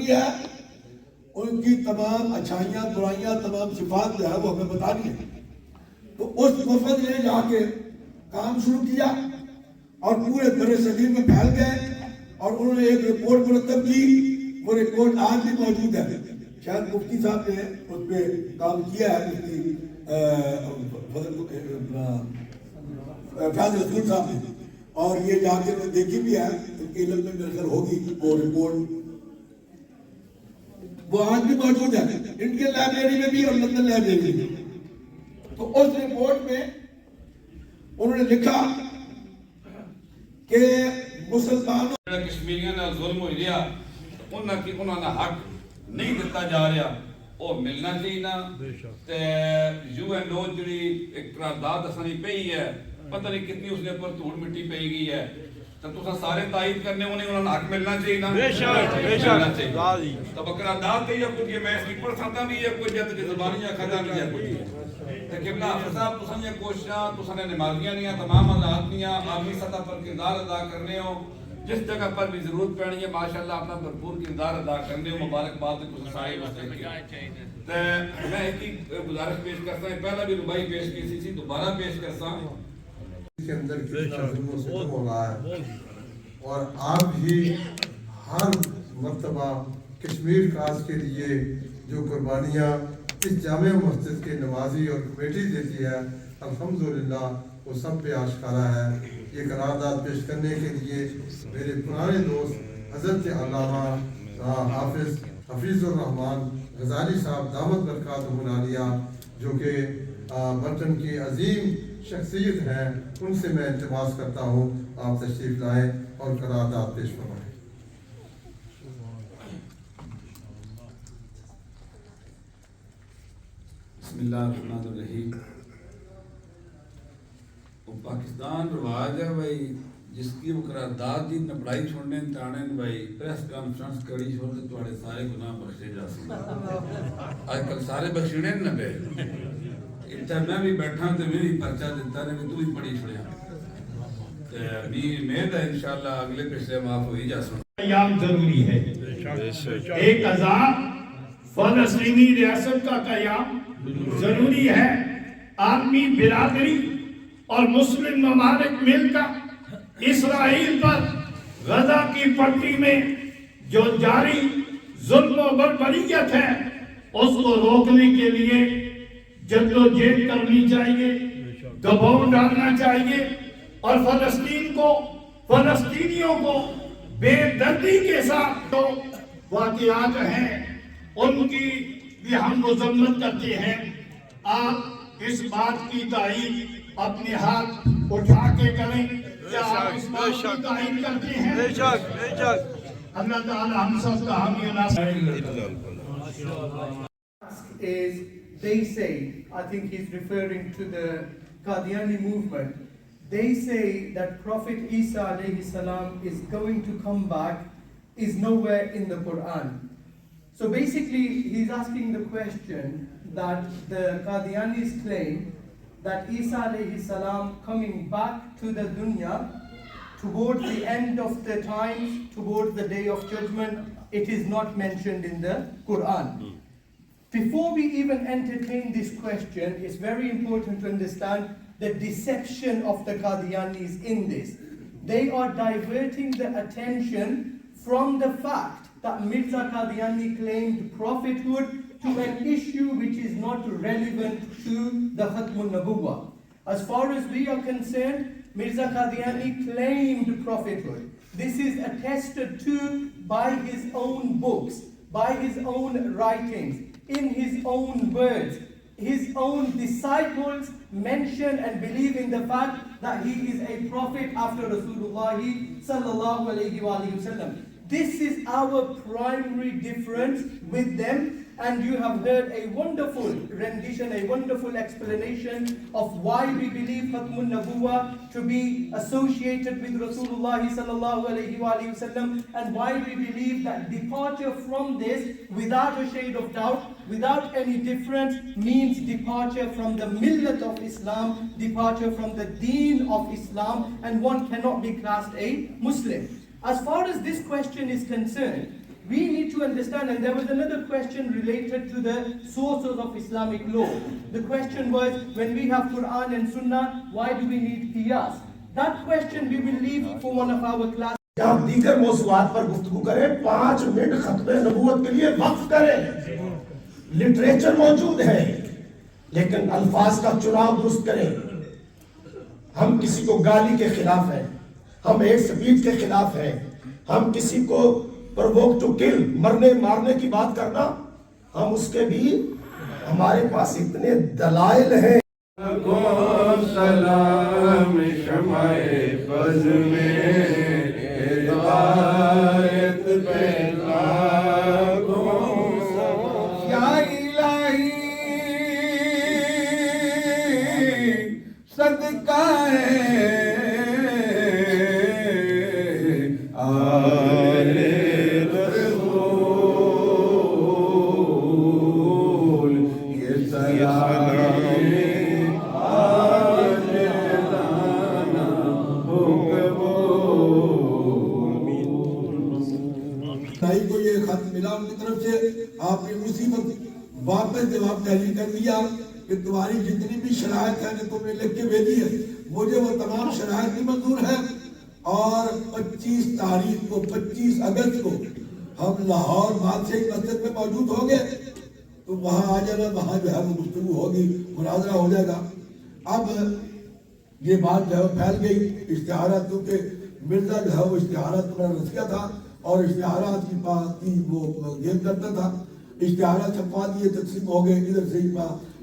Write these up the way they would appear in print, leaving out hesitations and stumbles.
بھی ہے، ان کی تمام اچھائیاں برائیاں تمام صفات جو ہے وہ ہمیں بتانی ہے. تو اس وفد نے جا کے کام شروع کیا اور پورے بر صغیر میں پھیل گئے اور انہوں نے ایک رپورٹ مرتب کی. وہ رپورٹ آج بھی موجود ہے، شاید مفتی صاحب نے اس پہ کام کیا ہے، مفتی فیض رسول صاحب نے، اور یہ جا کے میں دیکھی بھی ہے، ان کے علم میں میرے خیال ہوگی وہ رپورٹ. وہ آج بھی موجود ہے انڈین لائبریری میں بھی اور لندن لائبریری میں. تو اس رپورٹ میں انہوں نے لکھا کہ مسلمانوں کشمیریاں نے ظلم ہو رہا انہوں نے حق نہیں دیتا جا رہا، وہ ملنا چاہیے نا. تے یو این او جڑی ایک قرارداد اسانی پئی ہے، پتہ نہیں کتنی اس نے پر دھوڑ مٹی پئی گئی ہے، تو تساں سارے تائید کرنے انہوں نے حق ملنا چاہیے نا. بے شک. تو قرارداد تے یا کچھ میں اس کی پرسنتا بھی ہے، کوئی جت کی زبانیاں کھدا بھی ہے کچھ. لیکن حافظ صاحب تساں یہ کوششاں تساں نے نمازیاں نہیں تمام حضرات نہیں عالمی سطح پر کردار ادا کرنے ہو، جس جگہ پر بھی ضرورت پڑنی ہے ماشاءاللہ اپنا بھرپور کردار ادا کرنے ہو. مبارکباد تساں سارے تے میں ایک ہی گزارش پیش کرتا ہوں، پہلا بھی ربائی پیش کی تھی، دوبارہ پیش کرتا ہوں. کے اندر کتنا ظلم و ستم ہو رہا ہے، اور آپ ہی ہر مرتبہ کشمیر کاج کے لیے جو قربانیاں اس جامع مسجد کے نمازی اور کمیٹی دیتی ہے الحمدللہ وہ سب پہ آشکارا ہے. یہ قرارداد پیش کرنے کے لیے میرے پرانے دوست حضرت علامہ حافظ حفیظ الرحمن غزالی صاحب دعوت برکاتہ العالیہ جو کہ برطن کی عظیم شخصیت ہیں، ان سے میں التماس کرتا ہوں آپ تشریف لائیں اور قرارداد پیش فرمائیں. بسم اللہ الرحمن الرحیم. پاکستان رواج ہے بھائی جس کی وہ قرارداد دی نپڑائی چھوڑنے تانے بھائی پریس کانفرنس کری چھوڑ کے تواڈے سارے گناہ بخشے جا سکتے. آج کل سارے بخشنے نہ پے اتنا میں بھی بیٹھا تے میری پرچہ دیتا نے تو بھی پڑھی چھڑیا تے بھی امید ہے انشاءاللہ اگلے پچھلے معاف ہوئی جا سن. قیام ضروری ہے، ایک آزاد فلسطینی ریاست کا قیام ضروری ہے. عالمی برادری اور مسلم ممالک مل کر اسرائیل پر غزہ کی پٹی میں جو جاری ظلم و بربریت ہے اس کو روکنے کے لیے جدوجہد کرنی چاہیے، دباؤ ڈالنا چاہیے، اور فلسطینیوں کو بے دردی کے ساتھ جو واقعات ہیں ان کی بھی ہم مذمت کرتے ہیں. آپ اس بات کی تائید اپنے ہاتھ اٹھا کے کریں، کیا آپ اس بات کی تائید کرتے ہیں؟ اللہ تعالی ہم سب کا حامی و ناصر. They say, I think he's referring to the Qadiani movement, they say that Prophet Isa alayhi salam is going to come back is nowhere in the Quran. So basically he's asking the question that the Qadianis claim that Isa alayhi salam coming back to the dunya towards the end of the times, towards the day of judgment, it is not mentioned in the Quran. Before we even entertain this question, it's very important to understand the deception of the Qadianis in this. They are diverting the attention from the fact that Mirza Qadiani claimed prophethood to an issue which is not relevant to the Khatmun Nabuwwah. As far as we are concerned, Mirza Qadiani claimed prophethood. This is attested to by his own books, by his own writings, in his own words. His own disciples mention and believe in the fact that he is a prophet after Rasulullah sallallahu alayhi wa sallam. This is our primary difference with them, and you have heard a wonderful rendition, a wonderful explanation of why we believe Khatmun Nabuwwah to be associated with Rasulullah sallallahu alayhi wa sallam, and why we believe that departure from this, without a shade of doubt, without any difference, means departure from the millat of Islam, departure from the deen of Islam, and one cannot be classed a Muslim. As far as this question is concerned, We need to understand, and there was another question related to the sources of Islamic law. The question was, when we have Quran and Sunnah, why do we need qiyas? That question we will leave for one of our classes. آپ دیگر موضوعات پر گفتگو کریں, 5 minute ختم نبوت کے لیے وقف کریں. لٹریچر موجود ہے لیکن الفاظ کا چناؤ درست کریں. ہم کسی کو گالی کے خلاف ہیں, ہم ایک سپیچ کے خلاف ہیں, ہم کسی کو پرووک ٹو کل, مرنے مارنے کی بات کرنا, ہم اس کے بھی ہمارے پاس اتنے دلائل ہیں. سلام شمع بز میں ہدایت پیدا یا الہی صدقہ آل رسول یہ سلام کو یہ خط ملا ان کی طرف سے, آپ نے اسی وقت واپس جواب تحریر کر دیا کہ تمہاری جتنی بھی شرائط ہے جو تم نے لکھ کے بھیجی ہے, مجھے وہ تمام شرائط بھی منظور ہے, اور 25 تاریخ کو 25 اگست کو ہم لاہور بادشاہی مسجد میں موجود ہوں گے, تو وہاں آ جانا, وہاں جو ہے وہ گفتگو ہوگی, مناظرہ ہو جائے گا. اب یہ بات جو ہے پھیل گئی اشتہارات, کیونکہ مرزا جو ہے وہ اشتہارات پر رسیہ تھا اور اشتہارات کی بات کی وہ گیم کرتا تھا. اشتہارات چھپوا دیے, تقسیم ہو گئے. ادھر سے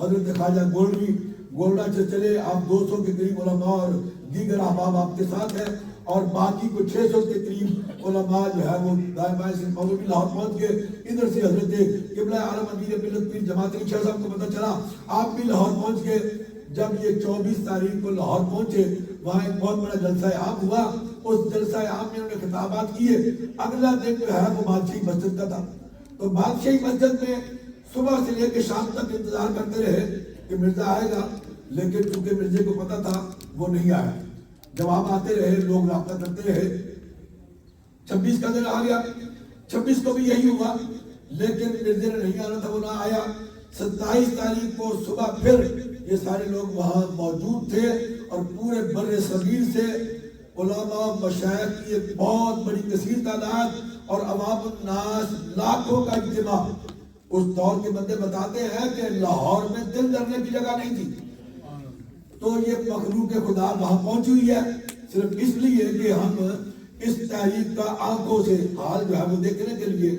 حضرت خواجہ گولوی گولڈا سے چلے, آپ 200 کے قریب علماء اور دیگر احباب آپ کے ساتھ ہیں, اور باقی کو 600 کے قریب علماء جو ہے وہ دائیں بائیں سے مولوی لاہور پہنچ گئے. ادھر سے حضرت قبلہ عالم امیر ملت پیر جماعت شاہ صاحب کو پتہ چلا, آپ بھی لاہور پہنچ گئے. جب یہ 24 تاریخ کو لاہور پہنچے, وہاں ایک بہت بڑا جلسہ عام ہوا. اس جلسہ عام میں انہوں نے خطابات کیے. اگلا دن جو ہے وہ بادشاہی مسجد کا تھا, تو بادشاہی مسجد میں صبح سے لے کے شام تک انتظار کرتے رہے کہ مرزا آئے گا, لیکن چونکہ مرزے کو پتا تھا وہ نہیں آیا. جواب آتے رہے, لوگ رابطہ کرتے رہے. 26 کا دن آ گیا, 26 کو بھی یہی ہوا, لیکن مرزے نے نہیں آنا تھا, وہ نہ آیا. 27 تاریخ کو صبح پھر یہ سارے لوگ وہاں موجود تھے, اور پورے بر صغیر سے علماء مشائخ کی ایک بہت بڑی کثیر تعداد اور عوام الناس لاکھوں کا اجتماع. اس دور کے بندے بتاتے ہیں کہ لاہور میں دل دھرنے کی جگہ نہیں تھی. تو یہ مخلوق خدا وہاں پہنچی ہوئی ہے صرف اس لیے کہ ہم اس تاریخ کا آنکھوں سے حال جو ہے وہ دیکھنے کے لیے.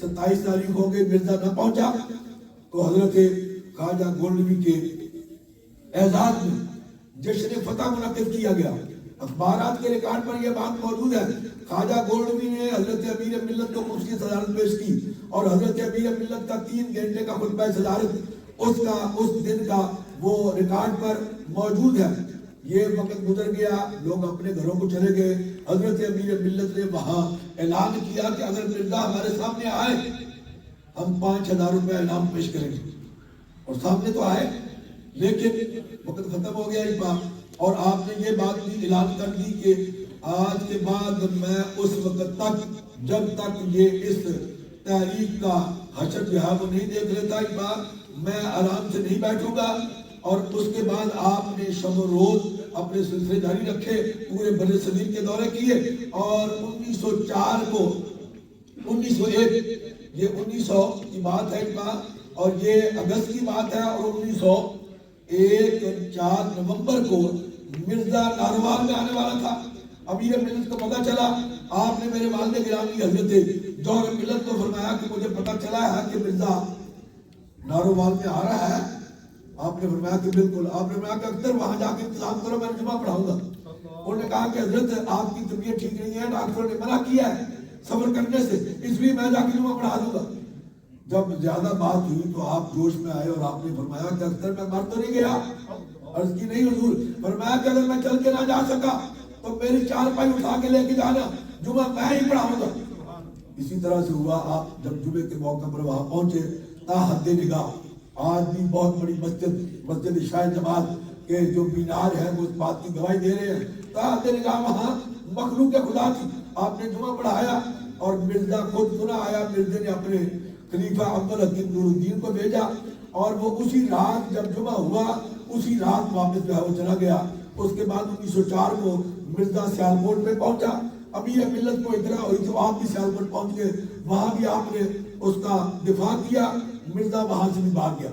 27 تاریخ ہو گئی, مرزا نہ پہنچا, تو حضرت خواجہ گولڈوی کے اعزاز میں جشن فتح منعقد کیا گیا. اخبارات کے ریکارڈ پر یہ بات موجود ہے, خواجہ گولڈوی نے حضرت امیر ملت کو کرسی صدارت پیش کی, اور حضرت امیر ملت کا 3 گھنٹے کا خطبہ صدارت اس دن کا وہ ریکارڈ پر موجود ہے. یہ وقت گزر گیا, لوگ اپنے گھروں کو چلے گئے. حضرت امیر ملت نے وہاں اعلان کیا کہ اگر مرزا ہمارے سامنے آئے ہم 5000 روپے انعام پیش کریں گے, اور سامنے تو آئے, لیکن وقت ختم ہو گیا اس بات. اور آپ نے یہ بات بھی اعلان کر دی کہ آج کے بعد میں اس وقت تک جب تک یہ اس تاریخ کا حشر جو ہے وہ نہیں دیکھ لیتا اس بار میں آرام سے نہیں بیٹھوں گا. اور اس کے بعد آپ نے شب و روز اپنے سلسلے جاری رکھے, پورے بر صغیر کے دورے کیے, اور 1904 کو 1901 یہ 1900 کی بات ہے اس بار, اور یہ اگست کی بات ہے, اور 1901 4 نومبر کو مرزا ناروال میں آنے والا تھا. امیر ملت کو پتہ چلا, آپ نے میرے والد گرامی حضرت جوہر ملت کو فرمایا کہ مجھے پتہ چلا ہے کہ مرزا ناروال میں آ رہا ہے. آپ نے فرمایا کہ بالکل. آپ نے فرمایا کہ اکثر وہاں جا کے انتظام کرو, میں جمعہ پڑھاؤں گا. انہوں نے کہا کہ حضرت آپ کی طبیعت ٹھیک نہیں ہے, ڈاکٹروں نے منع کیا ہے سفر کرنے سے, اس لیے میں جا کے جمعہ پڑھا دوں گا. جب زیادہ بات ہوئی تو آپ جوش میں آئے, اور آپ نے فرمایا کہ اکثر میں مر تو نہیں گیا. عرض کی نہیں حضور. فرمایا کہ اگر میں چل کے نہ جا سکا تو میری 4 پائی اٹھا کے لے کے جانا, جمعہ میں ہی پڑھاؤں گا. اسی طرح سے ہوا. آپ جب جمعے کے موقع پر وہاں پہنچے, تا حد نگاہ آج بھی بہت بڑی مسجد عشاء جماعت کے جو مینار ہیں وہ اس بات کی گواہی دے رہے ہیں, تا حد نگاہ وہاں مخلوق خدا تھی. آپ نے جمعہ پڑھایا, اور مرزا خود سنا آیا، مرزا نے اپنے خلیفہ اول حکیم نور الدین کو بھیجا اور وہ اسی رات جب جمعہ ہوا اسی رات واپس جو ہے وہ چلا گیا۔ اس کے بعد 1904 کو مرزا سیالکوٹ میں پہنچا۔ ابھی یہ ملت کو اطلاع ہوئی تو آپ بھی سیالکوٹ پہنچ گئے، وہاں بھی آپ نے اس کا دفاع کیا، مرزا وہاں سے بھی بھاگ گیا۔